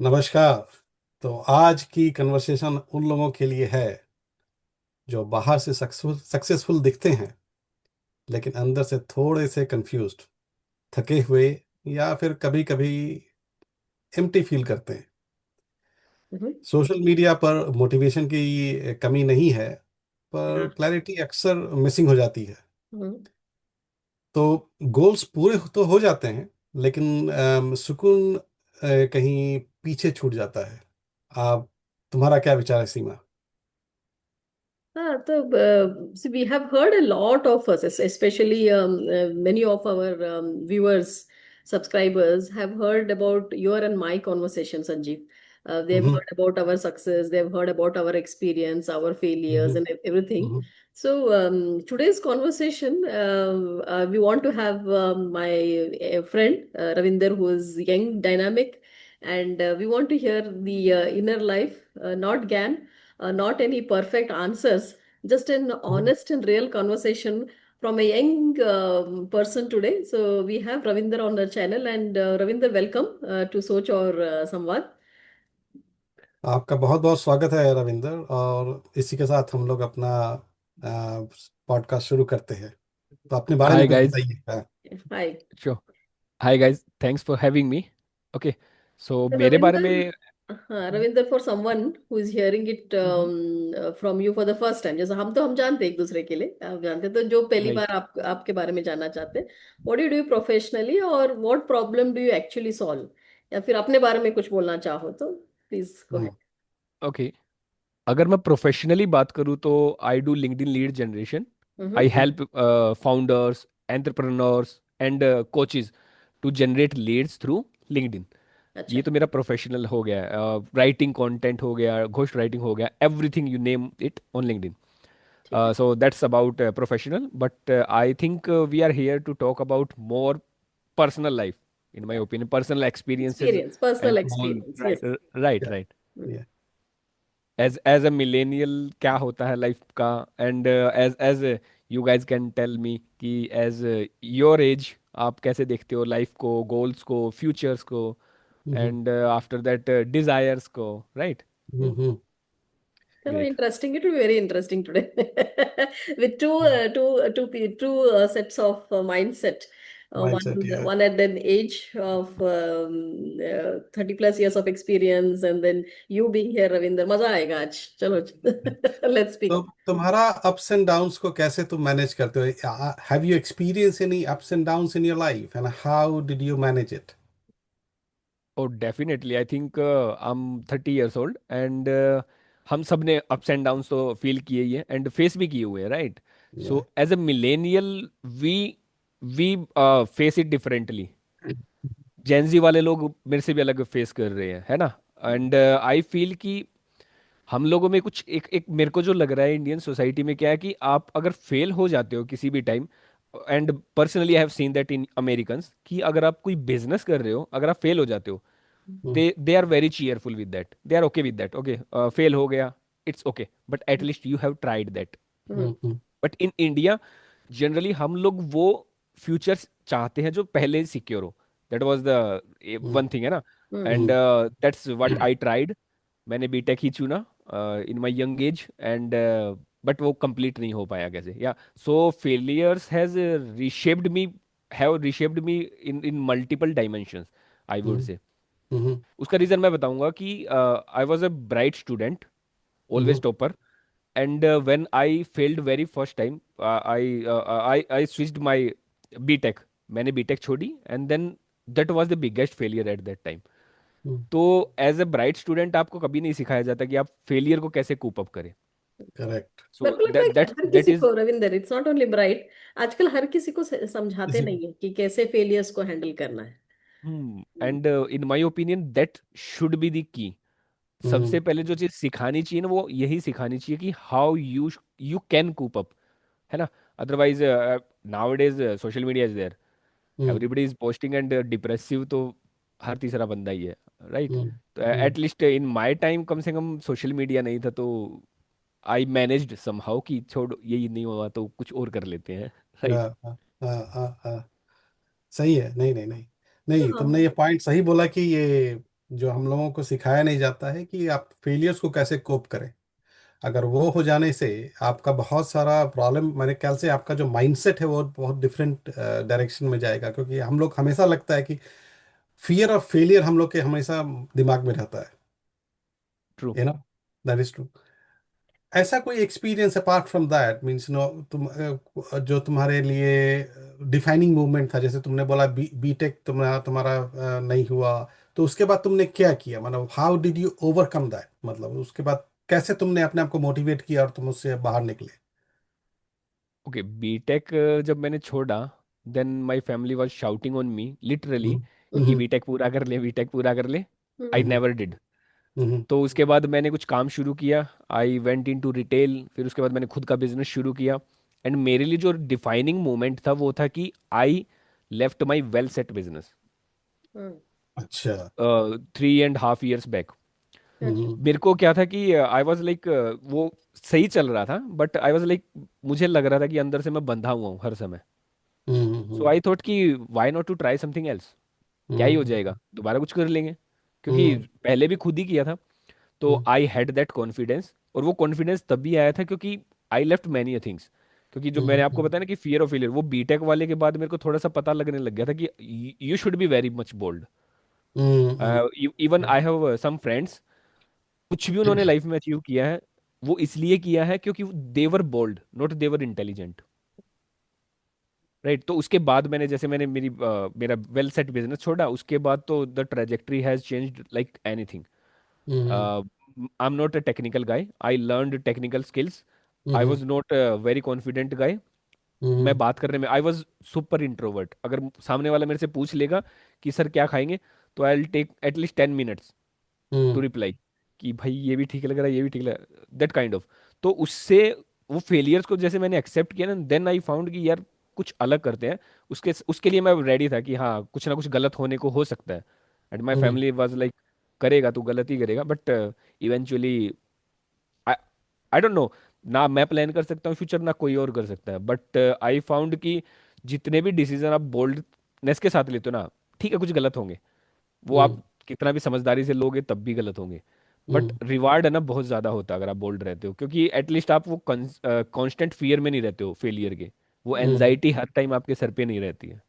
नमस्कार। तो आज की कन्वर्सेशन उन लोगों के लिए है जो बाहर से सक्सेसफुल दिखते हैं, लेकिन अंदर से थोड़े से कंफ्यूज्ड, थके हुए, या फिर कभी कभी एम्प्टी फील करते हैं। हम्म, सोशल मीडिया पर मोटिवेशन की कमी नहीं है, पर हाँ। क्लैरिटी अक्सर मिसिंग हो जाती है। हम्म। तो गोल्स पूरे तो हो जाते हैं, लेकिन सुकून कहीं पीछे छूट जाता है। आप तुम्हारा क्या विचार है, सीमा? So we have heard a lot of us, especially many of our viewers, subscribers, have heard about your and my conversation, Sanjeev. They've hmm. heard about our success, they've heard about our experience, our failures, hmm. and everything. Hmm. So today's conversation, we want to have my friend Ravinder, who is young, dynamic, and we want to hear the inner life, not GAN, not any perfect answers, just an hmm. honest and real conversation from a young person today. So we have Ravinder on the channel, and Ravinder, welcome to Soch or Samvad. आपका बहुत बहुत स्वागत है रविंदर, और इसी के साथ हम लोग अपना पॉडकास्ट शुरू करते हैं। तो अपने बारे में Hi कुछ guys, बताइए। हाँ। Hi. sure. Hi guys, thanks for having me. Okay, so So मेरे बारे Ravinder, में Ravinder, for someone who is hearing it from you for the first time, जैसे हम जानते हैं एक दूसरे के लिए, आप जानते हैं, तो जो पहली right. बार आपके बारे में जानना चाहते हैं, what do you do professionally और what problem do you actually solve, या फिर अपने बारे में कुछ बोलना चाहो तो please go hmm. Ahead. Okay, अगर मैं प्रोफेशनली बात करूँ तो I do LinkedIn lead generation. I hmm. Help founders, entrepreneurs and coaches to generate leads through LinkedIn. अच्छा। ये तो मेरा प्रोफेशनल हो गया. राइटिंग कंटेंट हो गया, घोस्ट राइटिंग हो गया, everything you name it on LinkedIn. ठीक है। So that's about professional, but I think we are here to talk about more personal life, in my opinion, personal experiences experience, personal and whole. Experience, Right, yes. right, या, right. या। As a millennial क्या होता है life का, and as you guys can tell me कि as your age आप कैसे देखते हो लाइफ को, गोल्स को, फ्यूचर्स को, हम्म। and after that desires को, right? Hmm. So Great. interesting. It will be very interesting today with two sets of mindset. One mindset, या। one at an age of 30 plus years of experience, and then you being here, Ravinder. मजा आएगा आज. चलो, let's तो speak. तुम्हारा ups and downs को कैसे तुम मैनेज करते हो? Have you experience any ups and downs in your life, and how did you manage it? Oh, definitely. I think I'm 30 years old and हम सब ने अप्स एंड डाउन्स तो feel किए ही हैं एंड फेस भी किए हुए हैं, right? Yeah. So as a millennial we we face it differently. Gen Z वाले लोग मेरे से भी अलग फेस कर रहे हैं, है ना? एंड आई फील कि हम लोगों में कुछ एक एक मेरे को जो लग रहा है इंडियन सोसाइटी में क्या है कि आप अगर फेल हो जाते हो किसी भी time, and personally I have seen that in Americans, कि अगर आप कोई बिजनेस कर रहे हो, अगर आप फेल हो जाते हो, they are very cheerful with that, they are okay with that. Okay, fail हो गया, it's okay, but at least you have tried that. But in India generally हम लोग वो फ्यूचर्स चाहते हैं जो पहले सिक्योर हो. That was the one thing, है ना? And that's what I tried. मैंने बीटेक ही चुना in my young age, and but वो कंप्लीट नहीं हो पाया कैसे, yeah so failures has reshaped me, have reshaped me in multiple dimensions, I would say. उसका रीजन मैं बताऊंगा कि I was a bright student, always topper, and when I failed very first time, I switched my BTech. मैंने BTech छोड़ी, and then that was the biggest failure at that time. तो as a bright student आपको कभी नहीं सिखाया जाता कि आप फेलियर को कैसे कूप अप करें. करेक्ट। मेरे सो को लगता है दैट कि दैट हर दैट किसी इज. को, Ravinder, it's not only bright, आजकल हर किसी को समझाते नहीं है कि कैसे फेलियर्स को हैंडल करना है। And in my opinion that should be the key. सबसे पहले जो चीज सिखानी चाहिए ना, वो यही सिखानी चाहिए कि how you you can cope up, है ना? Otherwise nowadays social media is there, everybody is posting, and depressive तो हर तीसरा बंदा ही है, राइट? तो एटलीस्ट इन माय टाइम कम से कम सोशल मीडिया नहीं था, तो आई मैनेज्ड समहाउ कि छोड़, यही नहीं हुआ तो कुछ और कर लेते हैं, राइट? सही है। नहीं नहीं नहीं, नहीं, तुमने ये पॉइंट सही बोला कि ये जो हम लोगों को सिखाया नहीं जाता है कि आप फेलियर्स को कैसे कोप करें। अगर वो हो जाने से आपका बहुत सारा प्रॉब्लम, मेरे ख्याल से आपका जो माइंडसेट है वो बहुत डिफरेंट डायरेक्शन में जाएगा, क्योंकि हम लोग हमेशा लगता है कि फियर ऑफ फेलियर हम लोग के हमेशा दिमाग में रहता है। True. You know, that is true. ऐसा कोई experience apart from that means no, तुम जो तुम्हारे लिए डिफाइनिंग मूवमेंट था, जैसे तुमने बोला बीटेक तुम्हारा तुम्हारा नहीं हुआ, तो उसके बाद तुमने क्या किया, मतलब how did you overcome that, मतलब उसके बाद कैसे तुमने अपने आप को मोटिवेट किया और तुम उससे बाहर निकले। ओके, बीटेक जब मैंने छोड़ा, then my family was shouting on me literally hmm कि हम्म बीटेक पूरा कर ले, बीटेक पूरा कर ले। आई हम्म, हम्म नेवर डिड। हम्म तो उसके बाद मैंने कुछ काम शुरू किया, I went into retail, फिर उसके बाद मैंने खुद का बिजनेस शुरू किया। एंड मेरे लिए जो डिफाइनिंग मोमेंट था वो था कि I left my well set business hmm, 3.5 years back. अच्छा। हम्म मेरे को क्या था कि आई वॉज लाइक, वो सही चल रहा था, बट आई वॉज लाइक, मुझे लग रहा था कि अंदर से मैं बंधा हुआ हूँ हर समय। सो हम्म आई थॉट कि why not to try something else, क्या ही हो हम्म जाएगा, दोबारा कुछ कर लेंगे। क्योंकि हम्म पहले भी खुद ही किया था। तो हम्म आई हैड दैट कॉन्फिडेंस, और वो कॉन्फिडेंस तब भी आया था क्योंकि आई लेफ्ट मैनी थिंग्स। क्योंकि जो मैंने आपको हम्म बताया ना कि फियर ऑफ फेलियर, वो बीटेक वाले के बाद मेरे को थोड़ा सा पता लगने लग गया था कि you should be very much bold. Hmm even I have some friends, कुछ भी उन्होंने लाइफ में अचीव किया है, वो इसलिए किया है क्योंकि they were bold, not they were intelligent. Right. तो उसके बाद मैंने, जैसे मैंने मेरा वेल सेट बिजनेस छोड़ा, उसके बाद तो the trajectory has changed like anything. Hmm I am not a technical guy, I learned technical skills. I hmm was not very confident गाय। मैं हम्म बात करने में आई वॉज सुपर इंट्रोवर्ट। अगर सामने वाला मेरे से पूछ लेगा कि सर क्या खाएंगे, तो I will take at least 10 minutes to hmm reply कि भाई ये भी ठीक लग रहा है, ये भी ठीक लग रहा है, दैट काइंड ऑफ। तो उससे, वो फेलियर्स को जैसे मैंने एक्सेप्ट किया ना, देन आई फाउंड कि यार कुछ अलग करते हैं। उसके उसके लिए मैं रेडी था कि हाँ, कुछ ना कुछ गलत होने को हो सकता है। And my hmm family was like, करेगा तू गलत ही करेगा, but eventually I I don't know, ना मैं प्लान कर सकता हूँ फ्यूचर, ना कोई और कर सकता है। बट आई फाउंड कि जितने भी डिसीजन आप बोल्डनेस के साथ लेते हो ना, ठीक है कुछ गलत होंगे, वो आप हम्म कितना भी समझदारी से लोगे तब भी गलत होंगे। बट हम्म रिवार्ड है ना बहुत ज्यादा होता है अगर आप बोल्ड रहते हो, क्योंकि एटलीस्ट आप वो कांस्टेंट फियर में नहीं रहते हो फेलियर के। वो हम्म एनजाइटी हर टाइम आपके सर पे नहीं रहती है।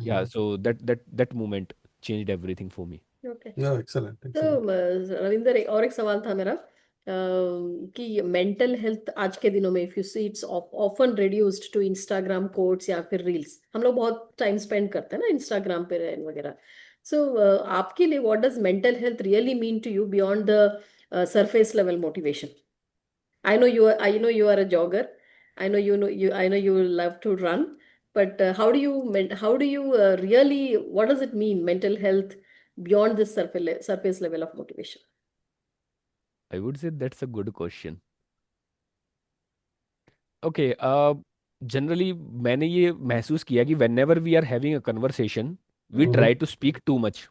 Yeah hmm so that moment changed everything for me. Okay. No, excellent तो एक्सलेंट। रविंदर, और एक सवाल था मेरा, कि मेंटल हेल्थ आज के दिनों में, if you see, it's often reduced to Instagram quotes या फिर रील्स। हम लोग बहुत टाइम स्पेंड करते हैं ना इंस्टाग्राम पे वगैरह। सो आपके लिए what does mental health really mean to you beyond the surface level motivation? I know you are a jogger. I know you love to run. But how do you really, what does it mean, mental health beyond this surface level of motivation? I would say that's a good question. Okay, generally मैंने ये महसूस किया कि whenever we are having a conversation, we hmm try to speak too much.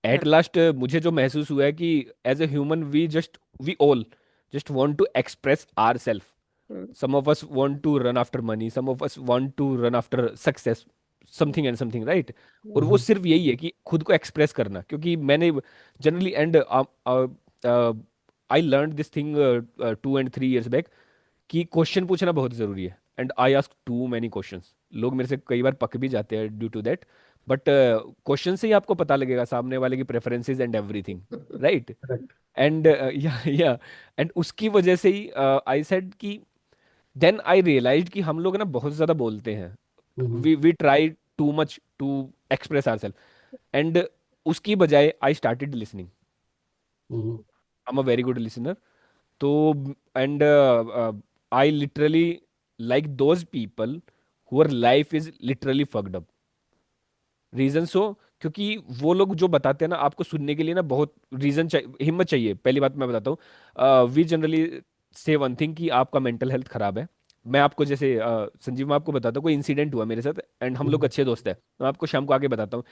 At Yeah. Last मुझे जो महसूस हुआ है कि as a human we all just want to express our self. Mm, some of us want to run after money, some of us want to run after success, mm, something and something, right. और वो हम्म सिर्फ यही है कि खुद को express करना, क्योंकि मैंने generally and I learn this thing 2 and 3 years back कि क्वेश्चन पूछना बहुत जरूरी है। And I ask too many questions. लोग मेरे से कई बार पक भी जाते हैं due to that. But question से ही आपको पता लगेगा सामने वाले की preferences and everything, right. Correct. And yeah and उसकी वजह से ही आई सेड कि देन आई रियलाइज कि हम लोग ना बहुत ज्यादा बोलते हैं। Hmm we try too much to express our self. And उसकी बजाय I started listening. Hmm I am a very good listener. तो and I literally like those people whose life is literally fucked up. Reason so, क्योंकि वो लोग जो बताते हैं ना आपको सुनने के लिए ना, बहुत रीजन चाहिए, हिम्मत चाहिए। पहली बात मैं बताता हूँ, वी जनरली से वन थिंग कि आपका मेंटल हेल्थ खराब है। मैं आपको जैसे संजीव, मैं आपको बताता हूँ कोई इंसिडेंट हुआ मेरे साथ, एंड हम लोग हम्म अच्छे दोस्त हैं, मैं आपको शाम को आके बताता हूँ,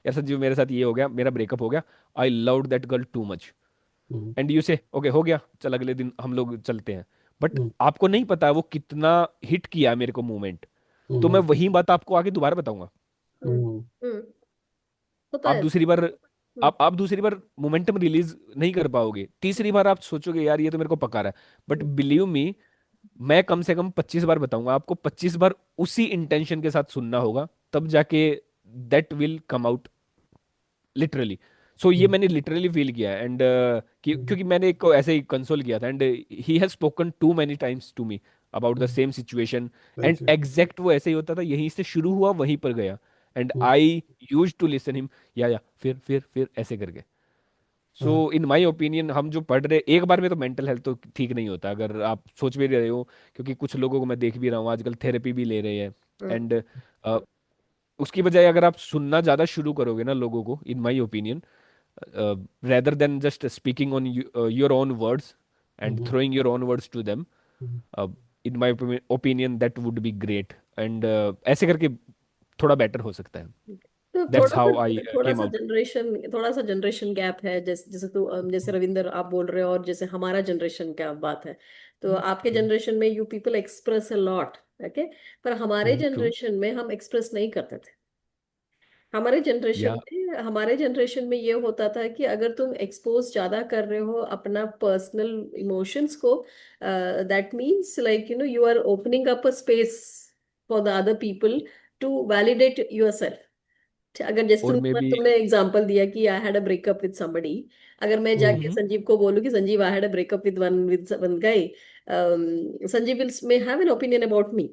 यार संजीव मेरे साथ ये हो गया, मेरा ब्रेकअप हो गया, I loved that girl too much. Hmm and you से ओके हो गया, चल अगले दिन हम लोग चलते हैं। बट हम्म आपको नहीं पता वो कितना हिट किया मेरे को मूवमेंट। तो मैं हम्म वही बात आपको आगे दोबारा बताऊंगा। mm, हम्म mm. होता आप है दूसरी ऐसा। बार आप दूसरी बार मोमेंटम रिलीज नहीं कर पाओगे, तीसरी बार आप सोचोगे यार ये तो मेरे को पका रहा है, बट बिलीव मी, मैं कम से कम 25 बार बताऊंगा आपको, 25 बार उसी इंटेंशन के साथ सुनना होगा, तब जाके that will come out literally. So ये मैंने लिटरली फील किया है, एंड क्योंकि मैंने एक को ऐसे ही कंसोल किया था, and he has spoken too many times to me about the same situation, and thank you. Exact वो ऐसे ही होता था, यहीं से शुरू हुआ वहीं पर गया, and I use to listen him, या फिर ऐसे करके। सो इन माई ओपिनियन, हम जो पढ़ रहे एक बार में तो मेंटल हेल्थ तो ठीक नहीं होता, अगर आप सोच भी रहे हो, क्योंकि कुछ लोगों को मैं देख भी रहा हूँ आजकल थेरेपी भी ले रहे हैं, एंड उसकी बजाय अगर आप सुनना ज़्यादा शुरू करोगे ना लोगों को, in my opinion, rather than just speaking on your own words and throwing your own words to them, uh, in my opinion that would be great, and ऐसे करके थोड़ा बेटर हो सकता है। तो That's how I came out. थोड़ा सा generation gap है, जैसे जैसे तू जैसे रविंदर आप बोल रहे हो, और जैसे हमारा जनरेशन क्या बात है। तो आपके जनरेशन में you people express a lot, okay, पर हमारे True. जनरेशन में हम एक्सप्रेस नहीं करते थे। Yeah. हमारे जनरेशन में ये होता था कि अगर तुम एक्सपोज ज्यादा कर रहे हो अपना पर्सनल इमोशंस को, that means like you are opening up a space for the other people to validate your self. अगर जैसे और मे बी। तुमने एग्जांपल दिया कि I had a breakup with somebody, अगर मैं जाके हम्म। संजीव को बोलूं कि Sanjeev I had a breakup with one guy, Sanjeev will may have an opinion about me,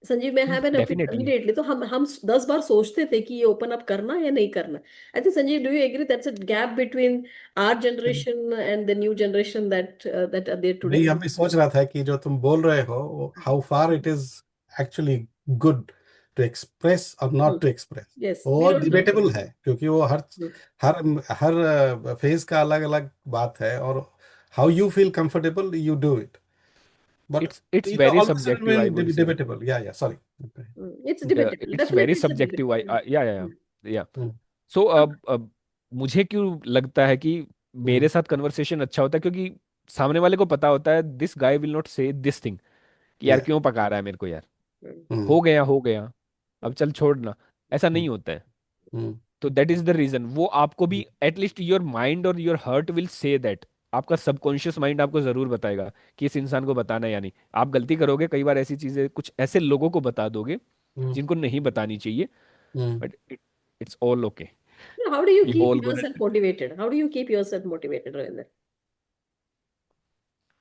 Sanjeev may have an opinion definitely. Immediately. तो हम 10 बार सोचते थे कि ये ओपन अप करना या नहीं करना। I think Sanjeev, do you agree that's a gap between our generation and the new generation that are there today? नहीं, हम भी सोच रहा था कि जो तुम बोल रहे हो, how far it is actually good to express और not to express, yes, we वो डोंट नो। डिबेटेबल है, क्योंकि वो हर हर फेज का अलग अलग बात है, और how you feel comfortable you do it, but it's ये तो very all of a sudden subjective I would say. Debatable, yeah sorry. It's debatable, it's very definitely it's a subjective, I, debate. Yeah so अब मुझे क्यों लगता है कि मेरे साथ कन्वर्सेशन अच्छा होता है, क्योंकि सामने वाले को पता होता है दिस गाय विल नॉट से दिस थिंग, कि यार या क्यों पका रहा है मेरे को यार, हो गया, अब चल छोड़ना, ऐसा नहीं होता है। तो दैट इज द रीजन, वो आपको भी एटलीस्ट योर माइंड और your heart will say that, आपका सबकॉन्शियस माइंड आपको जरूर बताएगा कि इस इंसान को बताना है या नहीं। आप गलती करोगे कई बार, ऐसी चीजें कुछ ऐसे लोगों को बता दोगे जिनको नहीं बतानी चाहिए, but it's all okay. How do you we keep all gonna, yourself motivated? How do you keep yourself motivated, Ravinder?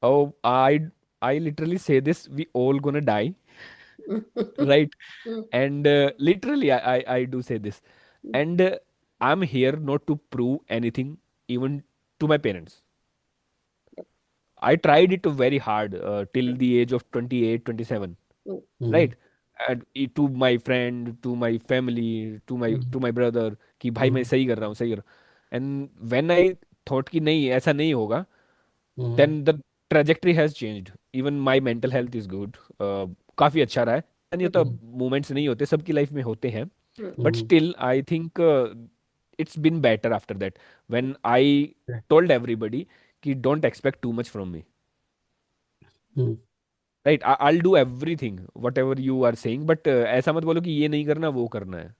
oh, I literally say this, we all gonna die, right? And literally I do say this, and I'm here not to prove anything, even to my parents. I tried it very hard till the age of 28, 27, right? And to my friend, to my family, to my brother, कि भाई मैं सही कर रहा हूँ, सही कर रहा हूँ। And when I thought कि नहीं ऐसा नहीं होगा, then the trajectory has changed. Even my mental health is good. काफी अच्छा रहा है। नहीं होता, मोमेंट्स नहीं होते, सबकी लाइफ में होते हैं, but still I think it's been better after that, when I told everybody कि don't expect too much from me. Right, I'll do everything whatever you are saying, but ऐसा मत बोलो कि ये नहीं करना वो करना है।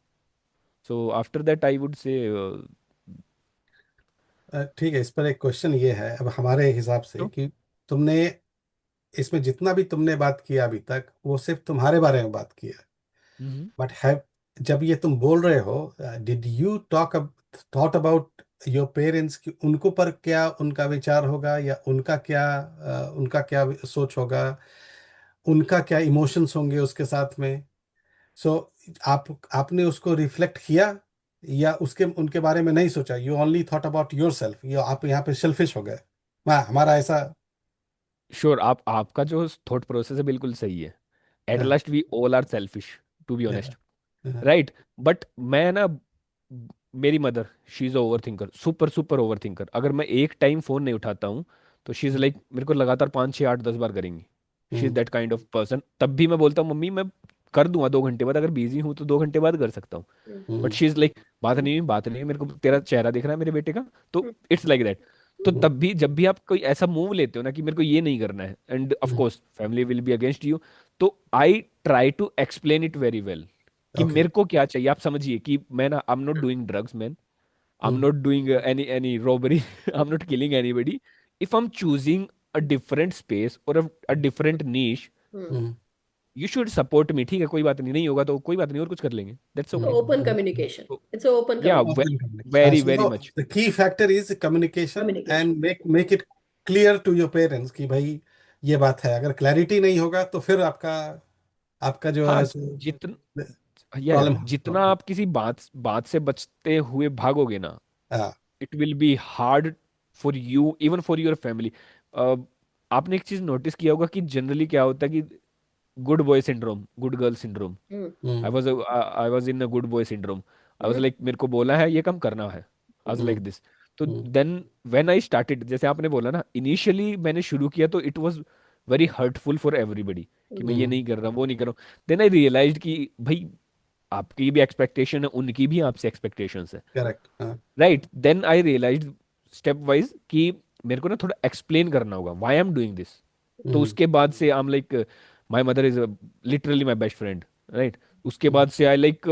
So after that I would से ठीक है, इस पर एक क्वेश्चन ये है अब हमारे हिसाब से कि तुमने इसमें जितना भी तुमने बात किया अभी तक, वो सिर्फ तुम्हारे बारे में बात किया, बट हैव, जब ये तुम बोल रहे हो, did you thought about your parents, कि उनको पर क्या उनका विचार होगा, या उनका क्या सोच होगा, उनका क्या इमोशंस होंगे उसके साथ में। सो आप आपने उसको रिफ्लेक्ट किया, या उसके उनके बारे में नहीं सोचा, you only thought about your self, ये आप यहाँ पे सेल्फिश हो गए। हमारा ऐसा। श्योर, आपका जो थॉट प्रोसेस है बिल्कुल सही है। एट हाँ, last we all are selfish, to be हाँ, ऑनेस्ट, हाँ, राइट। बट मैं ना, मेरी mother, she is over thinker, super super over thinker. अगर मैं एक टाइम फोन नहीं उठाता हूँ तो शी इज लाइक मेरे को लगातार 5 6 8 10 बार करेंगी। She is hmm, that kind of person. तब भी मैं बोलता हूँ मम्मी मैं कर दूंगा 2 घंटे बाद, अगर बिजी हूँ तो 2 घंटे बाद कर सकता हूँ, बट शी इज लाइक बात नहीं, मेरे को तेरा चेहरा दिख रहा है मेरे बेटे का, तो इट्स लाइक दैट। तो तब भी जब भी आप कोई ऐसा मूव लेते हो ना कि मेरे को ये नहीं करना है, and of course family will be against you, तो I try to explain it very well कि ओके, मेरे को क्या चाहिए। आप समझिए कि मैं ना, I am not doing drugs man, I'm not doing any robbery. I'm not killing anybody. If I'm choosing a different space or a different niche, hmm hmm, you should support me. ठीक है, कोई बात नहीं, नहीं होगा तो कोई बात नहीं, और कुछ कर लेंगे. That's hmm, okay. Open hmm, communication, So, it's open yeah, communication, open communication. very very So much. the key factor is communication communication. and make it clear to your parents कि भाई ये बात है. अगर क्लैरिटी नहीं होगा तो फिर आपका आपका जो हाँ, है सो जितना प्रॉब्लम जितना होगा. आप किसी बात बात से बचते हुए भागोगे ना, हाँ. It will be hard for you, even for your family. आपने एक चीज नोटिस किया होगा कि जनरली क्या होता है कि good boy syndrome, good girl syndrome. Hmm hmm, I was in a good boy syndrome. I was hmm like, मेरे को बोला है ये काम करना है. I was hmm, like this. तो हम्म, देन व्हेन आई स्टार्टेड, जैसे आपने बोला ना, इनिशियली मैंने शुरू किया तो it was very hurtful for everybody कि मैं ये हम्म, नहीं कर रहा, वो नहीं कर रहा हूँ. देन आई रियलाइज्ड कि भाई, आपकी भी एक्सपेक्टेशन है, उनकी भी आपसे एक्सपेक्टेशंस है. करेक्ट. हाँ. Right, then I realised step wise कि मेरे को ना थोड़ा एक्सप्लेन करना होगा why I am doing this. तो हम्म, उसके बाद से I am like, my mother is literally my best friend. Right. उसके हम्म, बाद से आई लाइक,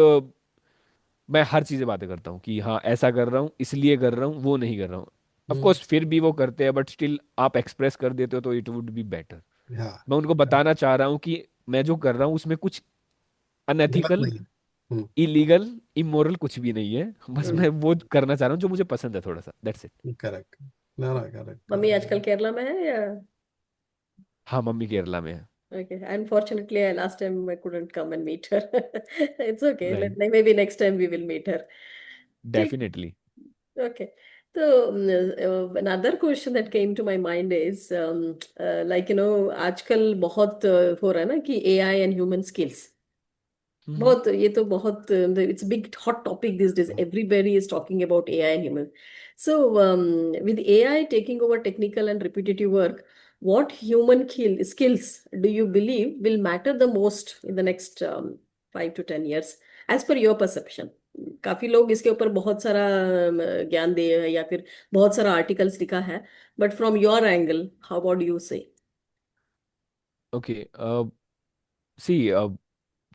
मैं हर चीज़ें बातें करता हूँ कि हाँ ऐसा कर रहा हूँ, इसलिए कर रहा हूँ, वो नहीं कर रहा हूँ. ऑफ हम्म, कोर्स फिर भी वो करते हैं, बट स्टिल आप एक्सप्रेस कर देते हो तो इट वुड बी बेटर. हाँ. मैं उनको बताना चाह रहा हूँ कि मैं जो कर रहा हूँ उसमें कुछ गलत अनएथिकल, नहीं. हम्म, इलीगल, इमोरल कुछ भी नहीं है. बस हम्म। मैं वो करना चाह रहा हूँ जो मुझे पसंद है, थोड़ा सा, दैट्स इट. करेक्ट. ना ना, करेक्ट मम्मी करेक्ट. आजकल केरला में है या? हाँ, मम्मी केरला में है. Okay, unfortunately, last time I couldn't come and meet her. It's okay. Right. Maybe next time we will meet her. ठीक, definitely. okay. So another question that came to my mind is like आजकल बहुत हो रहा है ना कि AI and human skills. बहुत, ये तो बहुत, it's a big hot topic these days. Everybody is talking about AI and human. So with AI taking over technical and repetitive work, what skills do you believe will matter the most in the next 5 to 10 years, as per your perception? काफी लोग इसके ऊपर बहुत सारा ज्ञान दे हैं या फिर बहुत सारा आर्टिकल्स लिखा है, but from your angle how about you से? ओके. सी,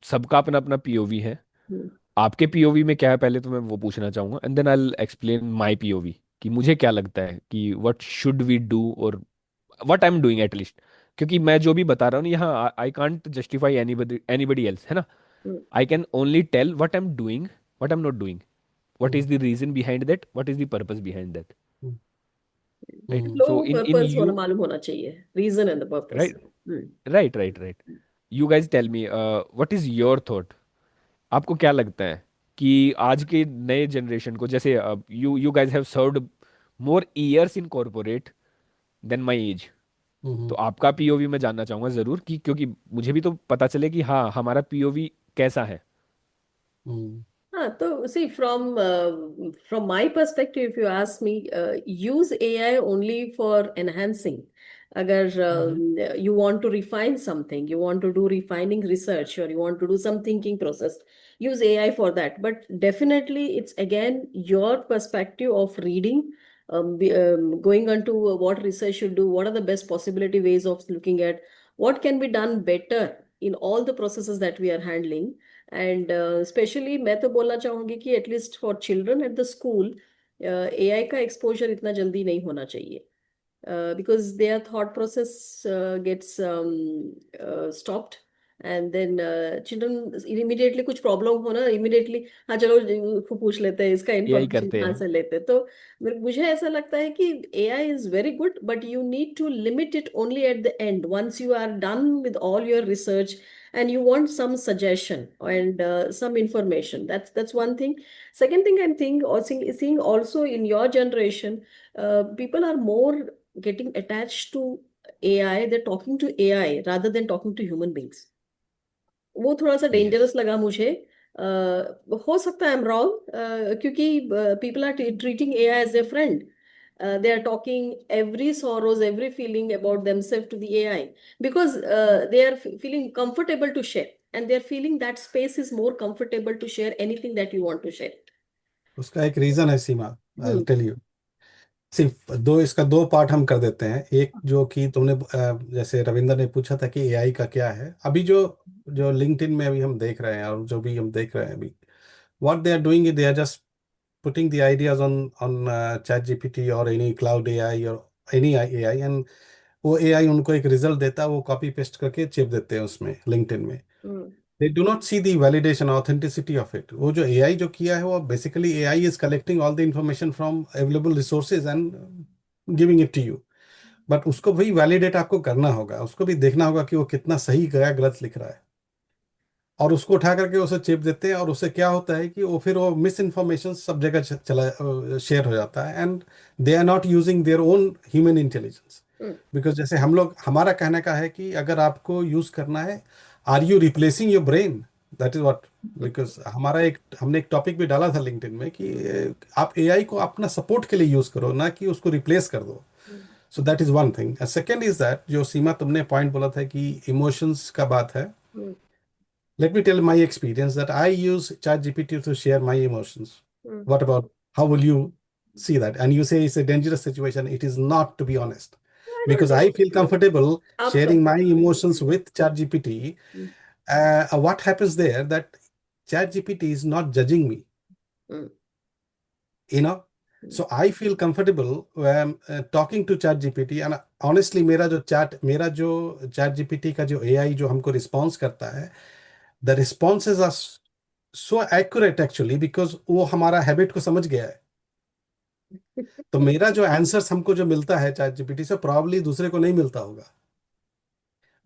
सबका अपना अपना पीओवी है. हम्म आपके पीओवी में क्या है, पहले तो मैं वो पूछना चाहूंगा, and then I explain my POV कि मुझे क्या लगता है कि व्हाट शुड वी डू, और what I am doing at least. क्योंकि मैं जो भी बता रहा हूँ यहाँ, I can't justify anybody anybody else, है ना. Hmm I can only tell what I am doing, what I am not doing, what is the reason behind that, what is the purpose behind that. Right. सो लोगों को इन purpose होना you, मालूम होना चाहिए, reason and the purpose. Right, right, right, right. You guys tell me, what is your thought. आपको क्या लगता है कि आज के नए जनरेशन को, जैसे you you guys have served more years in corporate then my age, तो आपका पीओवी मैं जानना चाहूंगा जरूर, कि क्योंकि मुझे भी तो पता चले कि हाँ हमारा पीओवी कैसा है. हाँ, तो see, from my perspective, if you ask me, use AI only for enhancing. अगर you want to refine something, you want to do refining research, or you want to do some thinking process, use AI for that. But definitely, it's again your perspective of reading, going on to what research should do, what are the best possibility ways of looking at what can be done better in all the processes that we are handling. And specially मैं तो बोलना चाहूंगी कि at least for children at the school AI का exposure इतना जल्दी नहीं होना चाहिए, because their thought process gets stopped, and then children immediately कुछ प्रॉब्लम हो ना, immediately हाँ चलो इसको पूछ लेते हैं, इसका यही इंफॉर्मेशन करते कहाँ हैं. से लेते हैं. तो मुझे ऐसा लगता है कि AI is very good, but you need to limit it only at the end, once you are done with all your research and you want some suggestion and some information. That's one thing. Second thing I'm thinking, or seeing also in your generation, people are more getting attached to AI. They're talking to AI rather than talking to human beings. वो थोड़ा सा yes. Dangerous लगा मुझे. हो सकता है I am wrong, क्योंकि people are treating AI as a friend. They are talking every sorrows, every feeling about themselves to the AI, because they are feeling comfortable to share, and they are feeling that space is more comfortable to share anything that you want to share. उसका एक reason है Seema. I Hmm. Tell you. सिर्फ दो, इसका दो part हम कर देते हैं. एक जो कि तुमने जैसे रविंदर ने पूछा था कि एआई का क्या है, अभी जो जो लिंक्डइन में अभी हम देख रहे हैं और जो भी हम देख रहे हैं अभी, what they are doing, they are just putting the ideas on ChatGPT or any cloud AI or any AI, and वो AI उनको एक रिजल्ट देता है, वो कॉपी पेस्ट करके चिप देते हैं उसमें लिंक्डइन में. Hmm, they do not see the validation authenticity of it. वो जो AI जो किया है, वो basically AI is collecting all the information from available resources and giving it to you. But उसको भी वैलिडेट आपको करना होगा, उसको भी देखना होगा कि वो कितना सही गया गलत लिख रहा है. और उसको उठा करके उसे चिप देते हैं, और उससे क्या होता है कि वो फिर वो मिस इन्फॉर्मेशन सब जगह चला शेयर हो जाता है. And they are not using their own human intelligence. Hmm, because जैसे हम लोग, हमारा कहने का है कि अगर आपको यूज करना है, are you replacing your brain? That is what. Because हमने एक टॉपिक भी डाला था लिंक्डइन में कि आप AI को अपना सपोर्ट के लिए यूज करो, ना कि उसको रिप्लेस कर दो. Hmm, so that is one thing. Second is that, जो सीमा तुमने पॉइंट बोला था कि इमोशंस का बात है. हम्म, Let me tell my experience that I use ChatGPT to share my emotions. Hmm. What about, how will you see that? And you say it's a dangerous situation. It is not, to be honest, I don't because I know. feel comfortable आप sharing my कब? emotions with ChatGPT. Hmm, What happens there that ChatGPT is not judging me, hmm, you know? Hmm, So I feel comfortable when talking to ChatGPT. And honestly, मेरा जो ChatGPT का जो AI जो हमको response करता है, the responses are so accurate actually, because वो हमारा हैबिट को समझ गया है. तो मेरा जो आंसर्स हमको जो मिलता है चैट जीपीटी से, प्रॉब्ली दूसरे को नहीं मिलता होगा.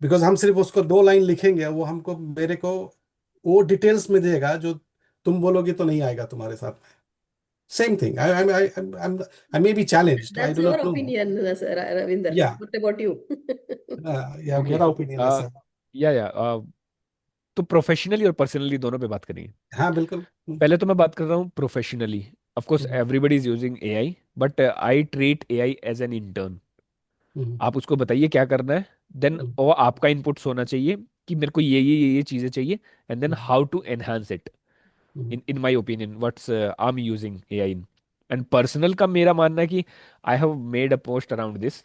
बिकॉज हम सिर्फ उसको 2 लाइन लिखेंगे, वो हमको मेरे को वो डिटेल्स में देगा जो तुम बोलोगे तो नहीं आएगा तुम्हारे साथ में. Same thing. I may be challenged, I That's do your not know. opinion, sir, Ravinder. या What about you? या ओके, मेरा ओपिनियन ऐसा है. या तो प्रोफेशनली और पर्सनली दोनों पे बात करेंगे. हाँ बिल्कुल. पहले तो मैं बात कर रहा हूँ professionally. Of course hmm, everybody is using AI, but I treat AI as an intern. Hmm, आप उसको बताइए क्या करना है, देन हम्म, वो आपका इनपुट्स होना चाहिए कि मेरे को ये चीज़ें चाहिए, and then hmm, how to enhance it. Hmm, in my opinion what's I am using AI in. And personal का मेरा मानना है कि I have made a post around this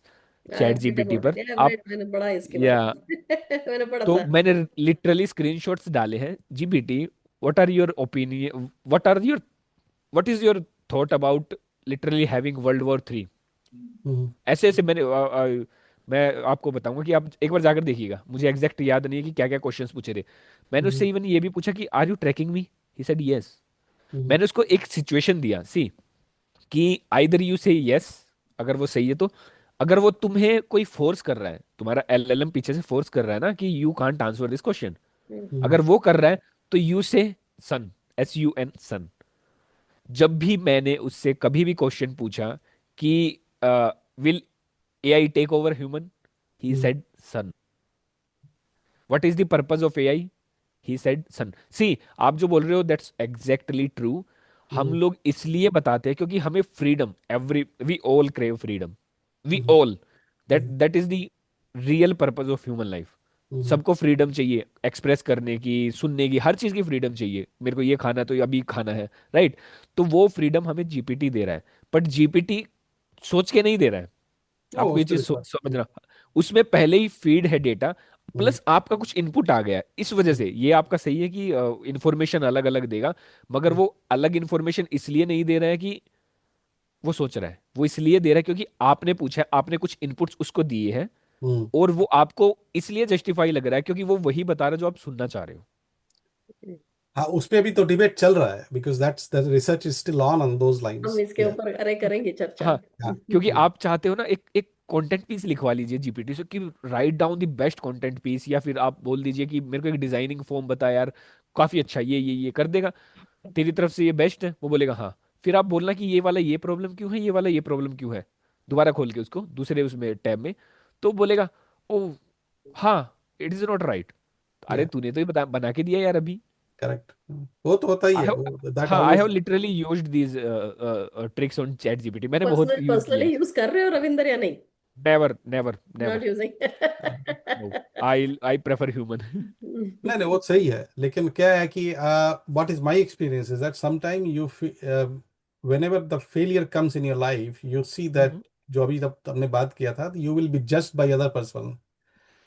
chat I've read GPT about it. पर. Yeah, I've आप, read. मैंने पढ़ा है इसके बारे या, में. मैंने पढ़ा तो था. मैंने लिटरली स्क्रीनशॉट्स डाले हैं. GPT, what are your opinion, what are your, what is your thought about literally having world war 3. Hmm, ऐसे ऐसे मैं आपको बताऊंगा कि आप एक बार जाकर देखिएगा. मुझे एग्जैक्ट याद नहीं है कि क्या क्या क्वेश्चंस पूछे थे. मैंने हम्म, उससे इवन ये भी पूछा कि are you tracking me. He said yes. Hmm, मैंने उसको एक सिचुएशन दिया, सी, कि आइदर यू से यस, अगर वो सही है तो. अगर वो तुम्हें कोई फोर्स कर रहा है, तुम्हारा एलएलएम पीछे से फोर्स कर रहा है ना कि you can't answer this question, hmm, hmm, अगर वो कर रहा है तो यू से सन, SUN, सन. जब भी मैंने उससे कभी भी क्वेश्चन पूछा कि will AI take over human, he hmm, said son. What is the purpose of AI, he said son. See, आप जो बोल रहे हो दैट्स एग्जैक्टली ट्रू. हम हम्म, लोग इसलिए बताते हैं क्योंकि हमें freedom, every we all crave freedom, we hmm, all, that hmm, that is the real purpose of human life. Hmm, सबको फ्रीडम चाहिए एक्सप्रेस करने की, सुनने की, हर चीज़ की फ्रीडम चाहिए. मेरे को ये खाना तो अभी खाना है, राइट? तो वो फ्रीडम हमें जीपीटी दे रहा है. बट जीपीटी सोच के नहीं दे रहा है. ओ आपको ये उसके चीज विश्वास. समझना, उसमें पहले ही फीड है डेटा, हम्म, प्लस आपका कुछ इनपुट आ गया है. इस वजह से ये आपका सही है कि इंफॉर्मेशन अलग अलग देगा, मगर वो अलग इंफॉर्मेशन इसलिए नहीं दे रहा है कि वो सोच रहा है, वो इसलिए दे रहा है क्योंकि आपने पूछा है, आपने कुछ इनपुट्स उसको दिए हैं, हम्म. और वो आपको इसलिए जस्टिफाई लग रहा है क्योंकि वो वही बता रहा है जो आप सुनना चाह रहे हो. हम्म. हाँ, उस पे भी तो डिबेट चल रहा है, because that's the research is still on those हम लाइंस. इसके ऊपर अरे करेंगे चर्चा. हाँ, हाँ. क्योंकि आप चाहते हो ना एक एक कंटेंट पीस लिखवा लीजिए जीपीटी से कि write down the best content piece, या फिर आप बोल दीजिए कि मेरे को एक डिजाइनिंग फॉर्म बता यार, काफी अच्छा, ये कर देगा, तेरी तरफ से ये बेस्ट है, वो बोलेगा हाँ. फिर आप बोलना कि ये वाला ये प्रॉब्लम क्यों है, ये वाला ये प्रॉब्लम क्यों है, दोबारा खोल के उसको दूसरे उसमें टैब में, तो बोलेगा ओ हाँ, इट इज नॉट राइट. अरे या तूने तो ये बना के दिया यार अभी. करेक्ट. वो तो होता ही आई है, हैव, वो दैट हाँ, I have always. Literally used these tricks on chat GPT. मैंने बहुत यूज किया पर्सनली है. यूज कर रहे हो रविंदर या नहीं? Never, never, not never. Using. No, I prefer human. नहीं नहीं, वो सही है, लेकिन क्या है कि what is my experience is that sometime you whenever the failure comes in your life, you see that जो अभी तब हमने बात किया था, you will be judged by other person.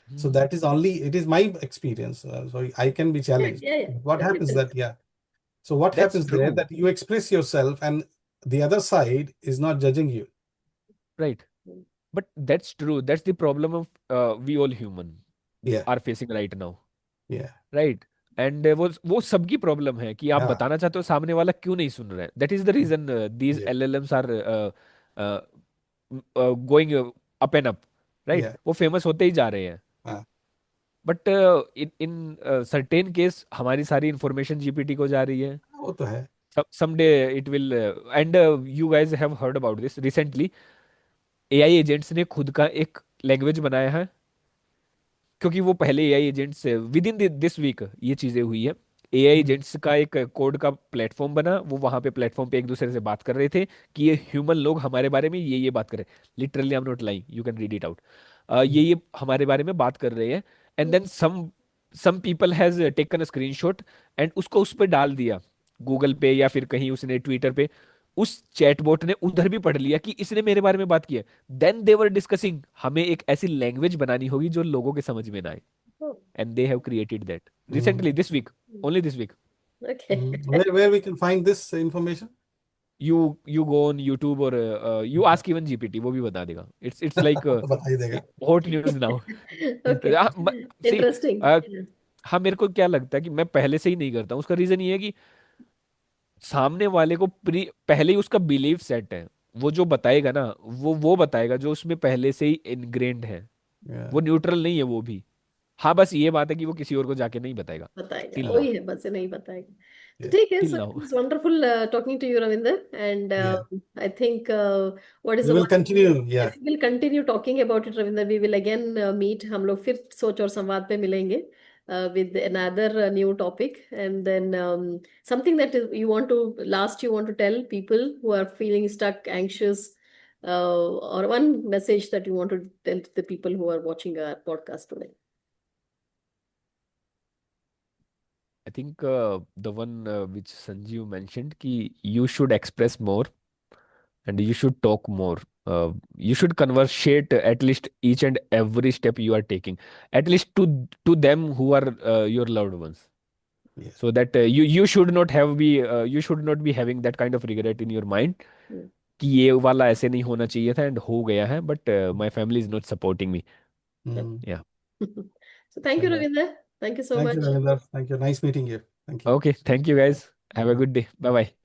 So that is only, it is my experience. So I can be Yeah, challenged. yeah, yeah. What That happens depends. that, yeah. So what that's happens there true. that you express yourself, and the other side is not judging you. Right. Mm. But that's true. That's the problem of we all human Yeah, are facing right now. yeah, right and वो सबकी problem है कि आप yeah, बताना चाहते हो सामने वाला क्यों नहीं सुन रहा है that is the reason these yeah, LLMs are going up and up right yeah. वो फेमस होते ही जा रहे हैं हाँ, but in in certain case हमारी सारी इंफॉर्मेशन जीपीटी को जा रही है वो तो है। someday it will and you guys have heard about this recently AI agents ने खुद का एक लैंग्वेज बनाया है क्योंकि वो पहले AI agents with in this week ये चीजें हुई है एआई हम्म, एजेंट्स का एक कोड का प्लेटफॉर्म बना वो वहां पे प्लेटफॉर्म पे एक दूसरे से बात कर रहे थे कि ये ह्यूमन लोग हमारे बारे में ये बात कर रहे हैं literally I am not lying you can read it out ये हमारे बारे में बात कर रहे हैं and then some people has taken a screenshot and उसको उस पर डाल दिया गूगल पे या फिर कहीं उसने ट्विटर पे उस चैटबॉट ने उधर भी पढ़ लिया कि इसने मेरे बारे में बात की है देन दे वर डिस्कसिंग हमें एक ऐसी लैंग्वेज बनानी होगी जो लोगों के समझ में ना आए Oh, and they have created that hmm, recently this week only this week okay. Where we can find this information? You go on YouTube और यू आस्क इवन जीपीटी वो भी बता देगा इट्स लाइक तो बता ही देगा। Hot news now Okay. सी Interesting. Yeah. हाँ मेरे को क्या लगता है कि मैं पहले से ही नहीं करता हूँ उसका रीजन ये है कि सामने वाले को पहले ही उसका बिलीव सेट है वो जो बताएगा ना वो बताएगा जो उसमें पहले से ही इनग्रेन्ड है Yeah, वो न्यूट्रल नहीं है वो भी हाँ बस ये बात है कि वो किसी और को जाके नहीं बताएगा बताएगा टिल नाउ वही है बस नहीं बताएगा तो yeah, ठीक है till so now it's wonderful talking to you Ravinder and yeah. I think what is the We will one continue. Yeah, yes will continue talking about it Ravinder we will again meet हम लोग फिर सोच और संवाद पे मिलेंगे with another new topic and then something that you want to last you want to tell people who are feeling stuck anxious or one message that you want to tell to the people who are watching our podcast today. I think the one which Sanjeev mentioned कि you should express more and you should talk more. You should conversate at least each and every step you are taking, at least to them who are your loved ones, yeah. so that you should not be having that kind of regret in your mind Mm. कि ये वाला ऐसे नहीं होना चाहिए था and हो गया है but my family is not supporting me. Mm. Yeah. So thank you, Chalo. Ravinder. Thank you so Thank you, much. Ravinder. Thank you. Nice meeting you. Thank you. Okay. Thank you guys. Have a Bye-bye. good day. Bye bye.